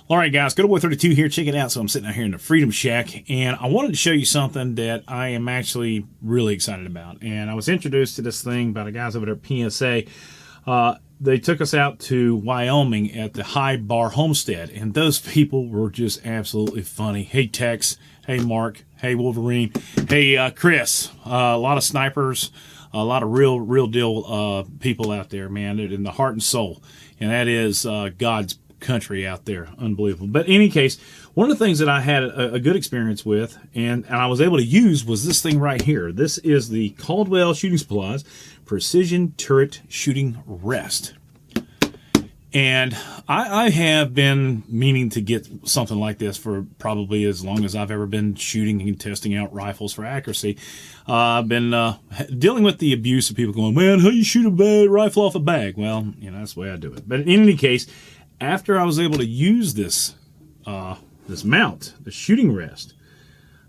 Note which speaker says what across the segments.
Speaker 1: All right, guys, Good Boy 32 here. Check it out. So I'm sitting out here in the Freedom Shack, and I wanted to show you something that I am actually really excited about. And I was introduced to this thing by the guys over there at PSA. They took us out to Wyoming at the High Bar Homestead, and those people were just absolutely funny. Hey, Tex. Hey, Mark. Hey, Wolverine. Hey, Chris. A lot of snipers. A lot of real deal people out there, man, in the heart and soul. And that is God's country out there. Unbelievable. But in any case, one of the things that I had a good experience with and I was able to use was this thing right here. This is the Caldwell Shooting Supplies Precision Turret Shooting Rest. And I have been meaning to get something like this for probably as long as I've ever been shooting and testing out rifles for accuracy. I've been dealing with the abuse of people going, man, how you shoot a rifle off a bag? Well, you know, that's the way I do it. But in any case, after I was able to use this mount, the shooting rest,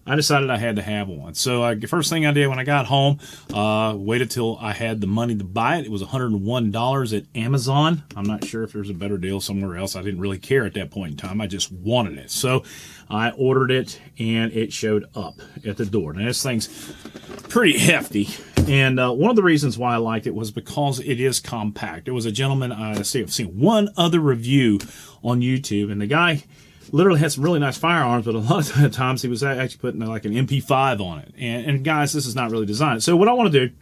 Speaker 1: I decided I had to have one. So the first thing I did when I got home, waited till I had the money to buy it. It was $101 at Amazon. I'm not sure if there's a better deal somewhere else. I didn't really care at that point in time. I just wanted it. So I ordered it, and it showed up at the door. Now, this thing's pretty hefty. And one of the reasons why I liked it was because it is compact. There was a gentleman, I've seen one other review on YouTube, and the guy literally had some really nice firearms, but a lot of times he was actually putting like an MP5 on it. And guys, this is not really designed. So what I want to do,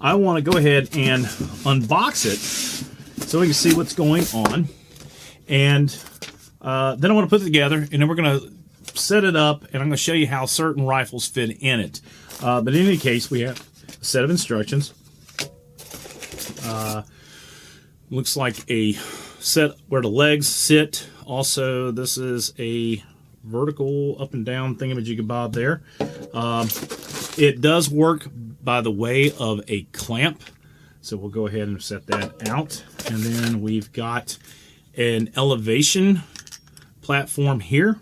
Speaker 1: I want to go ahead and unbox it so we can see what's going on. And then I want to put it together, and then we're going to set it up, and I'm going to show you how certain rifles fit in it. But in any case, we have a set of instructions. Looks like a set where the legs sit. Also, this is a vertical up and down thingamajigabob there. It does work by the way of a clamp. So we'll go ahead and set that out. And then we've got an elevation platform here.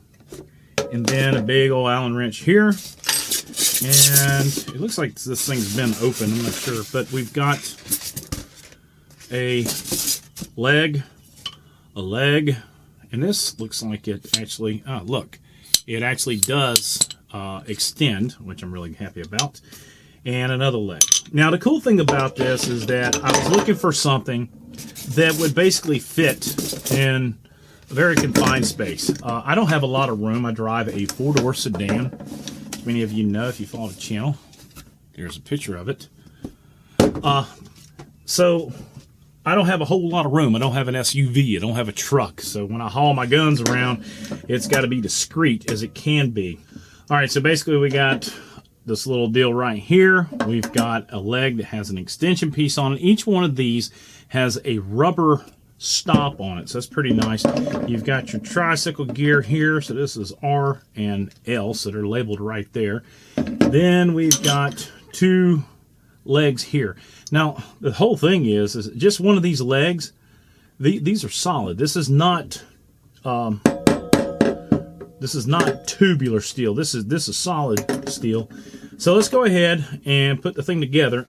Speaker 1: And then a big old Allen wrench here. And it looks like this thing's been open. I'm not sure. But we've got a leg, and this looks like it actually, look, it actually does extend, which I'm really happy about, and another leg. Now, the cool thing about this is that I was looking for something that would basically fit in a very confined space. I don't have a lot of room. I drive a four-door sedan. As many of you know if you follow the channel. There's a picture of it. So I don't have a whole lot of room. I don't have an SUV. I don't have a truck. So when I haul my guns around, it's got to be discreet as it can be. All right, so basically we got this little deal right here. We've got a leg that has an extension piece on it. Each one of these has a rubber stop on it, so that's pretty nice. You've got your tricycle gear here. So this is R and L, so they're labeled right there. Then we've got two legs here. Now, the whole thing is just one of these legs, these are solid. This is not tubular steel. This is solid steel. So let's go ahead and put the thing together.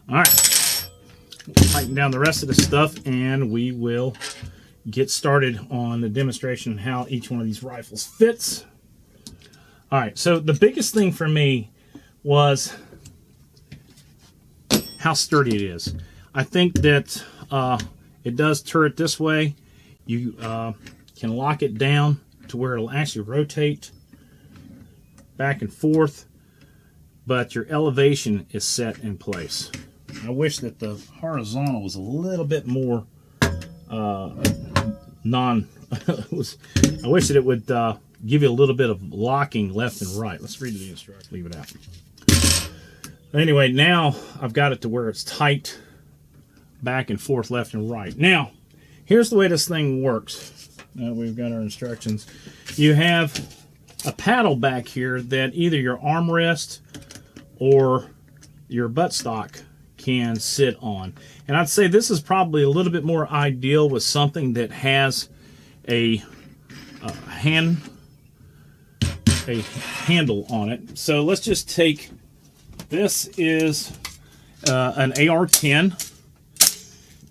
Speaker 1: All right, we'll tighten down the rest of the stuff, and we will get started on the demonstration of how each one of these rifles fits. All right, so the biggest thing for me was how sturdy it is. I think that it does turret this way. You can lock it down to where it'll actually rotate back and forth, but your elevation is set in place. I wish that the horizontal was a little bit more I wish that it would give you a little bit of locking left and right. Let's read the instructions, leave it out. Anyway, now I've got it to where it's tight back and forth, left and right. Now, here's the way this thing works. We've got our instructions. You have a paddle back here that either your armrest or your buttstock can sit on. And I'd say this is probably a little bit more ideal with something that has a handle on it. So let's just take, this is an AR-10,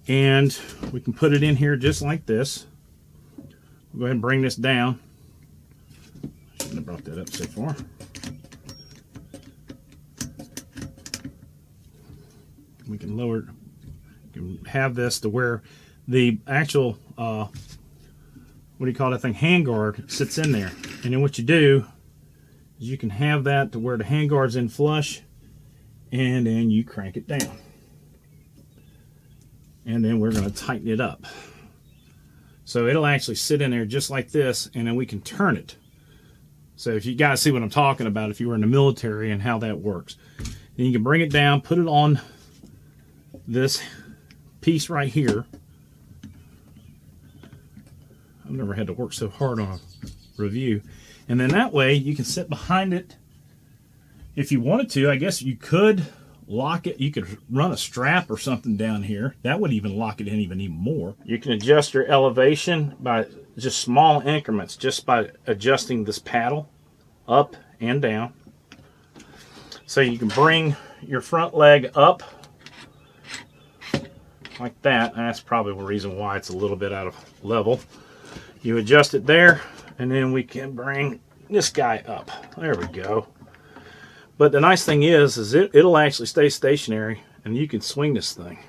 Speaker 1: and we can put it in here just like this. We'll go ahead and bring this down. I shouldn't have brought that up so far. We can lower it. You can have this to where the actual what do you call that thing, handguard, sits in there. And then what you do is you can have that to where the handguard's in flush, and then you crank it down. And then we're going to tighten it up. So it'll actually sit in there just like this, and then we can turn it. So if you guys see what I'm talking about, if you were in the military and how that works. Then you can bring it down, put it on this piece right here. I've never had to work so hard on a review. And then that way you can sit behind it if you wanted to. I guess you could lock it. You could run a strap or something down here. That would even lock it in even more. You can adjust your elevation by just small increments, just by adjusting this paddle up and down. So you can bring your front leg up like that. That's probably the reason why it's a little bit out of level. You adjust it there, and then we can bring this guy up. There we go. But the nice thing is it'll actually stay stationary, and you can swing this thing.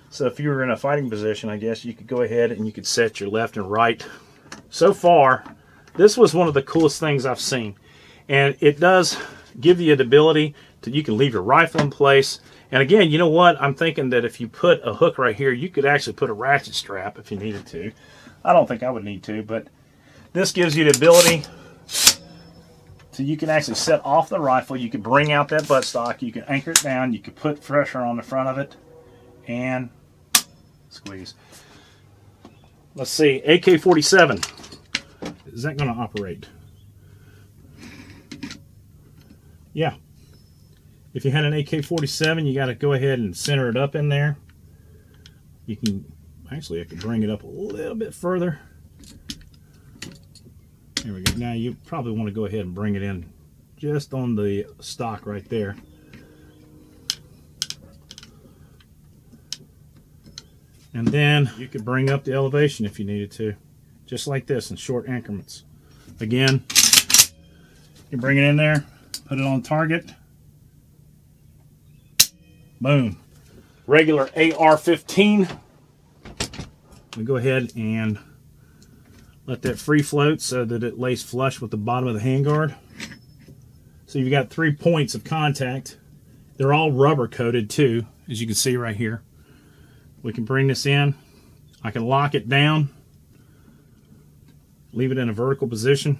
Speaker 1: So if you were in a fighting position, I guess you could go ahead and you could set your left and right. So far, this was one of the coolest things I've seen. And it does give you the ability to, you can leave your rifle in place. And again, you know what? I'm thinking that if you put a hook right here, you could actually put a ratchet strap if you needed to. I don't think I would need to, but this gives you the ability to, you can actually set off the rifle. You can bring out that buttstock. You can anchor it down. You can put pressure on the front of it and squeeze. Let's see, AK-47. Is that going to operate? Yeah. If you had an AK-47, you got to go ahead and center it up in there. You can, actually I could bring it up a little bit further. There we go. Now you probably want to go ahead and bring it in just on the stock right there. And then you could bring up the elevation if you needed to, just like this in short increments. Again, you bring it in there, put it on target. Boom. Regular AR-15. We go ahead and let that free float so that it lays flush with the bottom of the handguard. So you've got 3 points of contact. They're all rubber coated too, as you can see right here. We can bring this in. I can lock it down, leave it in a vertical position.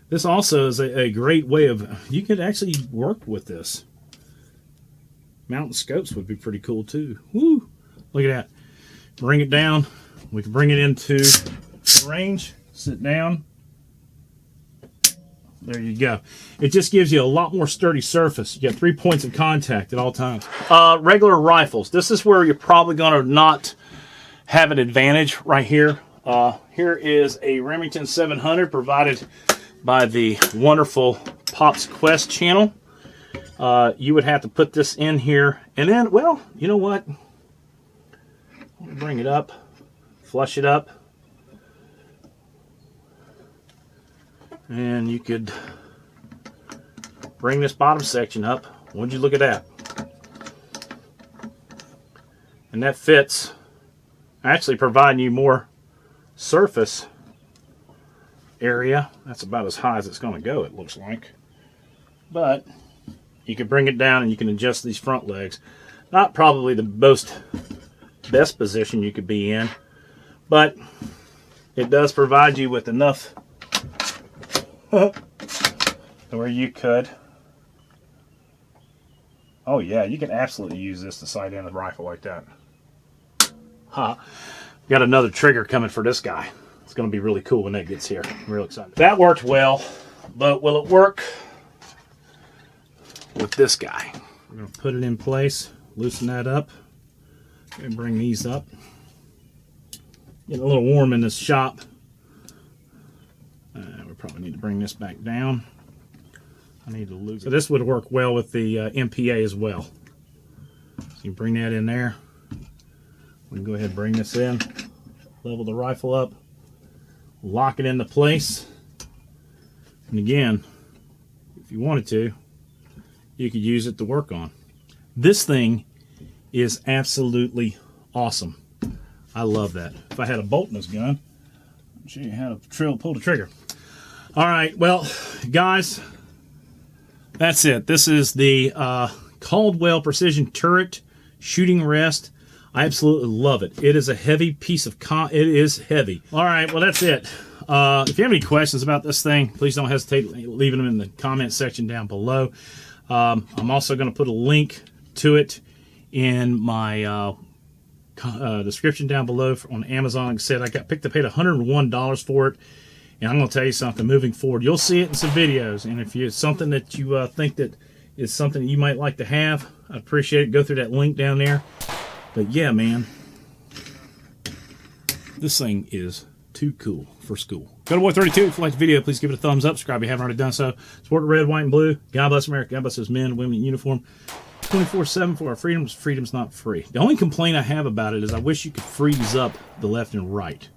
Speaker 1: This also is a great way of, you could actually work with this. Mountain scopes would be pretty cool too. Woo! Look at that. Bring it down. We can bring it into range. Sit down. There you go. It just gives you a lot more sturdy surface. You got 3 points of contact at all times. Regular rifles. This is where you're probably going to not have an advantage right here. Here is a Remington 700 provided by the wonderful Pop's Quest channel. You would have to put this in here, and then, well, you know what? Bring it up, flush it up, and you could bring this bottom section up. Would you look at that? And that fits, actually providing you more surface area. That's about as high as it's going to go, it looks like. But you can bring it down and you can adjust these front legs. Not probably the best position you could be in, but it does provide you with enough where you could, oh yeah, you can absolutely use this to sight in a rifle like that. Got another trigger coming for this guy. It's going to be really cool when that gets here. I'm real excited. That worked well, but will it work with this guy? We're going to put it in place, loosen that up, and bring these up. Getting a little warm in this shop. Probably need to bring this back down. I need to lose it. So this would work well with the MPA as well. So you bring that in there. We can go ahead and bring this in, level the rifle up, lock it into place. And again, if you wanted to, you could use it to work on. This thing is absolutely awesome. I love that. If I had a bolt in this gun, I'll show you how to pull the trigger. All right, well, guys, that's it. This is the Caldwell Precision Turret Shooting Rest. I absolutely love it. It is a heavy piece of it is heavy. All right, well, that's it. If you have any questions about this thing, please don't hesitate leaving them in the comment section down below. I'm also going to put a link to it in my description down below on Amazon. Like I said, I paid $101 for it. And I'm going to tell you something, moving forward, you'll see it in some videos. And if it's something that you think that is something that you might like to have, I'd appreciate it. Go through that link down there. But yeah, man, this thing is too cool for school. Go to Boy 32. If you like the video, please give it a thumbs up. Subscribe if you haven't already done so. Support the red, white, and blue. God bless America. God bless those men and women in uniform. 24/7 for our freedoms. Freedom's not free. The only complaint I have about it is I wish you could freeze up the left and right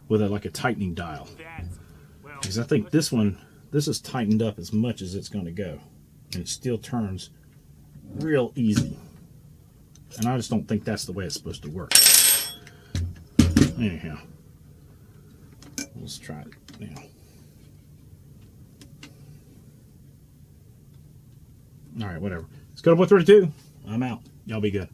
Speaker 1: with like a tightening dial. Because I think this is tightened up as much as it's going to go. And it still turns real easy. And I just don't think that's the way it's supposed to work. Anyhow, let's try it now. All right, whatever. Let's go to Boy 32. I'm out. Y'all be good.